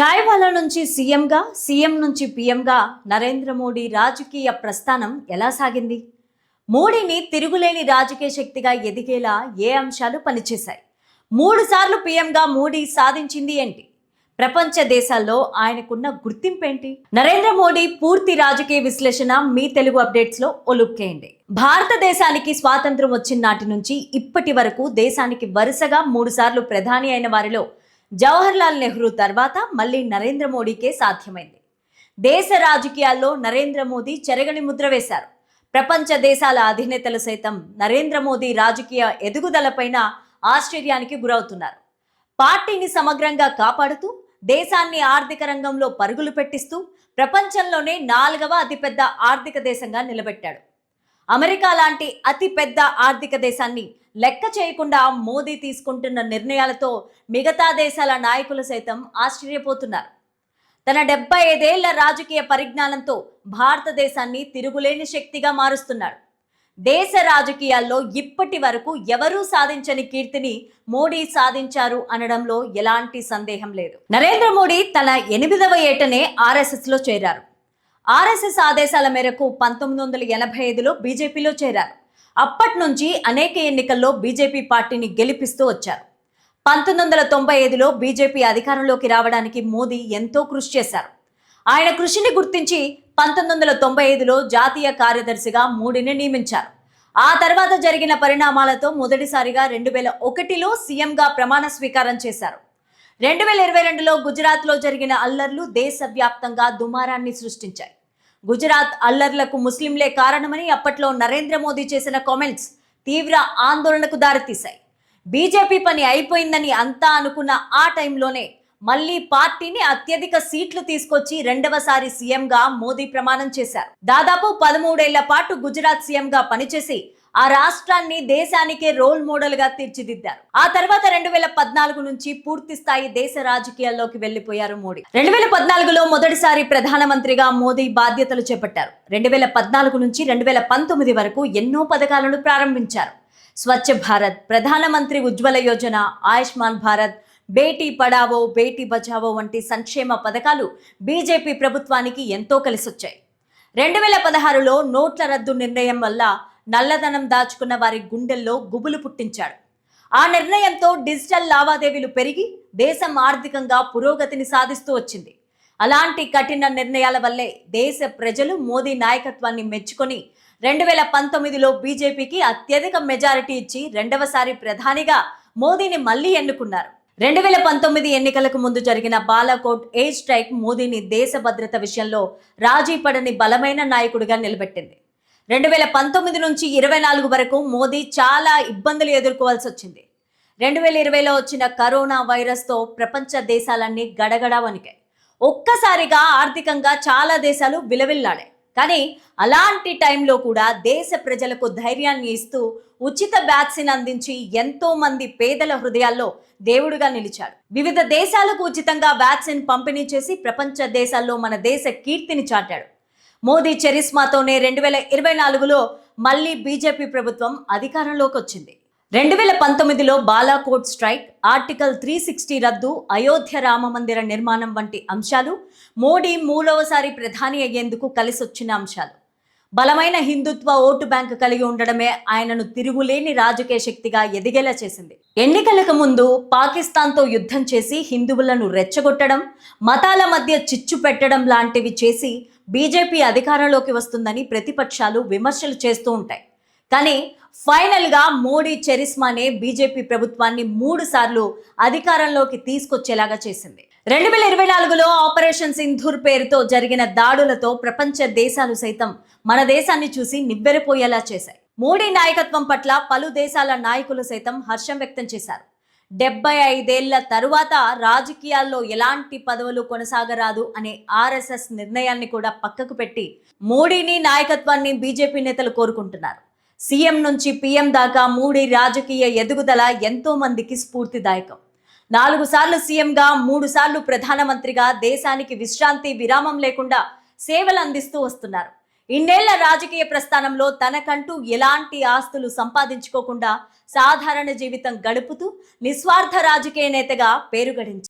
చాయ్వాలా నుంచి సీఎంగా, సీఎం నుంచి పీఎంగా నరేంద్ర మోడీ రాజకీయ ప్రస్థానం ఎలా సాగింది? మోడీని తిరుగులేని రాజకీయ శక్తిగా ఎదిగేలా ఏ అంశాలు పనిచేశాయి? 3 సార్లు పీఎంగా మోడీ సాధించింది ఏంటి? ప్రపంచ దేశాల్లో ఆయనకున్న గుర్తింపు ఏంటి? నరేంద్ర మోడీ పూర్తి రాజకీయ విశ్లేషణ మీ తెలుగు అప్డేట్స్ లో ఒలుక్కేయండి. భారతదేశానికి స్వాతంత్రం వచ్చిన నాటి నుంచి ఇప్పటి వరకు దేశానికి వరుసగా 3 సార్లు ప్రధాని అయిన వారిలో జవహర్ లాల్ నెహ్రూ తర్వాత మళ్ళీ నరేంద్ర మోడీకే సాధ్యమైంది. దేశ రాజకీయాల్లో నరేంద్ర మోదీ చెరగని ముద్ర వేశారు. ప్రపంచ దేశాల అధినేతలు సైతం నరేంద్ర మోదీ రాజకీయ ఎదుగుదలపైన ఆశ్చర్యానికి గురవుతున్నారు. పార్టీని సమగ్రంగా కాపాడుతూ దేశాన్ని ఆర్థిక రంగంలో పరుగులు పెట్టిస్తూ ప్రపంచంలోనే 4వ అతిపెద్ద ఆర్థిక దేశంగా నిలబెట్టాడు. అమెరికా లాంటి అతి పెద్ద ఆర్థిక దేశాన్ని లెక్క చేయకుండా మోదీ తీసుకుంటున్న నిర్ణయాలతో మిగతా దేశాల నాయకులు సైతం ఆశ్చర్యపోతున్నారు. తన 75 ఏళ్ల రాజకీయ పరిజ్ఞానంతో భారతదేశాన్ని తిరుగులేని శక్తిగా మారుస్తున్నాడు. దేశ రాజకీయాల్లో ఇప్పటి వరకు ఎవరూ సాధించని కీర్తిని మోడీ సాధించారు అనడంలో ఎలాంటి సందేహం లేదు. నరేంద్ర మోడీ తన 8వ ఏటనే ఆర్ఎస్ఎస్ లో చేరారు. ఆర్ఎస్ఎస్ ఆదేశాల మేరకు 1985లో బీజేపీలో చేరారు. అప్పటి నుంచి అనేక ఎన్నికల్లో బీజేపీ పార్టీని గెలిపిస్తూ వచ్చారు. 1995లో బీజేపీ అధికారంలోకి రావడానికి మోదీ ఎంతో కృషి చేశారు. ఆయన కృషిని గుర్తించి 1995లో జాతీయ కార్యదర్శిగా మోడీని నియమించారు. ఆ తర్వాత జరిగిన పరిణామాలతో మొదటిసారిగా 2001లో సీఎంగా ప్రమాణ స్వీకారం చేశారు. 2022లో గుజరాత్లో జరిగిన అల్లర్లు దేశవ్యాప్తంగా దుమారాన్ని సృష్టించాయి. గుజరాత్ అల్లర్లకు ముస్లింలే కారణమని అప్పట్లో నరేంద్ర మోదీ చేసిన కామెంట్స్ తీవ్ర ఆందోళనకు దారితీశాయి. బీజేపీ పని అయిపోయిందని అంతా అనుకున్న ఆ టైంలోనే మళ్లీ పార్టీని అత్యధిక సీట్లు తీసుకొచ్చి 2వసారి సీఎంగా మోదీ ప్రమాణం చేశారు. దాదాపు 13 ఏళ్ల పాటు గుజరాత్ సీఎంగా పనిచేసి ఆ రాష్ట్రాన్ని దేశానికే రోల్ మోడల్ గా తీర్చిదిద్దారు. ఆ తర్వాత 2014 నుంచి పూర్తి స్థాయి దేశ రాజకీయాల్లోకి వెళ్లిపోయారు మోడీ. 2014లో మొదటిసారి ప్రధానమంత్రిగా మోదీ బాధ్యతలు చేపట్టారు. 2014 నుంచి 2019 వరకు ఎన్నో పథకాలను ప్రారంభించారు. స్వచ్ఛ భారత్, ప్రధానమంత్రి ఉజ్వల యోజన, ఆయుష్మాన్ భారత్, బేటీ పడావో బేటీ బచావో వంటి సంక్షేమ పథకాలు బీజేపీ ప్రభుత్వానికి ఎంతో కలిసొచ్చాయి. 2016లో నోట్ల రద్దు నిర్ణయం వల్ల నల్లధనం దాచుకున్న వారి గుండెల్లో గుబులు పుట్టించాడు. ఆ నిర్ణయంతో డిజిటల్ లావాదేవీలు పెరిగి దేశం ఆర్థికంగా పురోగతిని సాధిస్తూ వచ్చింది. అలాంటి కఠిన నిర్ణయాల వల్లే దేశ ప్రజలు మోదీ నాయకత్వాన్ని మెచ్చుకొని 2019లో బీజేపీకి అత్యధిక మెజారిటీ ఇచ్చి 2వసారి ప్రధానిగా మోదీని మళ్లీ ఎన్నుకున్నారు. 2019 ఎన్నికలకు ముందు జరిగిన బాలాకోట్ ఎయిర్ స్ట్రైక్ మోదీని దేశ భద్రత విషయంలో రాజీ పడని బలమైన నాయకుడిగా నిలబెట్టింది. 2019 నుంచి 24 వరకు మోదీ చాలా ఇబ్బందులు ఎదుర్కోవాల్సి వచ్చింది. 2020లో వచ్చిన కరోనా వైరస్తో ప్రపంచ దేశాలన్నీ గడగడా వణికాయి. ఒక్కసారిగా ఆర్థికంగా చాలా దేశాలు విలవిల్లాడాయి. కానీ అలాంటి టైంలో కూడా దేశ ప్రజలకు ధైర్యాన్ని ఇస్తూ ఉచిత వ్యాక్సిన్ అందించి ఎంతో మంది పేదల హృదయాల్లో దేవుడిగా నిలిచాడు. వివిధ దేశాలకు ఉచితంగా వ్యాక్సిన్ పంపిణీ చేసి ప్రపంచ దేశాల్లో మన దేశ కీర్తిని చాటాడు. మోదీ చరిస్మాతోనే 2024లో మళ్లీ బీజేపీ ప్రభుత్వం అధికారంలోకి వచ్చింది. 2019లో బాలాకోట్ స్ట్రైక్, ఆర్టికల్ 360 రద్దు, అయోధ్య రామ మందిర నిర్మాణం వంటి అంశాలు మోడీ 3వసారి ప్రధాని అయ్యేందుకు కలిసొచ్చిన అంశాలు. బలమైన హిందుత్వ ఓటు బ్యాంకు కలిగి ఉండడమే ఆయనను తిరుగులేని రాజకీయ శక్తిగా ఎదిగేలా చేసింది. ఎన్నికలకు ముందు పాకిస్తాన్తో యుద్ధం చేసి హిందువులను రెచ్చగొట్టడం, మతాల మధ్య చిచ్చు పెట్టడం లాంటివి చేసి బీజేపీ అధికారంలోకి వస్తుందని ప్రతిపక్షాలు విమర్శలు చేస్తూ ఉంటాయి. కానీ ఫైనల్గా మోడీ చరిస్మానే బీజేపీ ప్రభుత్వాన్ని 3 సార్లు అధికారంలోకి తీసుకొచ్చేలాగా చేసింది. 2024లో ఆపరేషన్ సింధూర్ పేరుతో జరిగిన దాడులతో ప్రపంచ దేశాలు సైతం మన దేశాన్ని చూసి నివ్వెరపోయేలా చేశాయి. మోడీ నాయకత్వం పట్ల పలు దేశాల నాయకులు సైతం హర్షం వ్యక్తం చేశారు. 75 ఏళ్ల తరువాత రాజకీయాల్లో ఎలాంటి పదవులు కొనసాగరాదు అనే ఆర్ఎస్ఎస్ నిర్ణయాన్ని కూడా పక్కకు పెట్టి మోడీని నాయకత్వాన్ని బీజేపీ నేతలు కోరుకుంటున్నారు. సీఎం నుంచి పీఎం దాకా మోడీ రాజకీయ ఎదుగుదల ఎంతో మందికి స్ఫూర్తిదాయకం. 4 సార్లు సీఎంగా, 3 సార్లు ప్రధానమంత్రిగా దేశానికి విశ్రాంతి విరామం లేకుండా సేవలు అందిస్తూ వస్తున్నారు. ఇన్నేళ్ల రాజకీయ ప్రస్థానంలో తనకంటూ ఎలాంటి ఆస్తులు సంపాదించుకోకుండా సాధారణ జీవితం గడుపుతూ నిస్వార్థ రాజకీయ నేతగా పేరు గడించారు.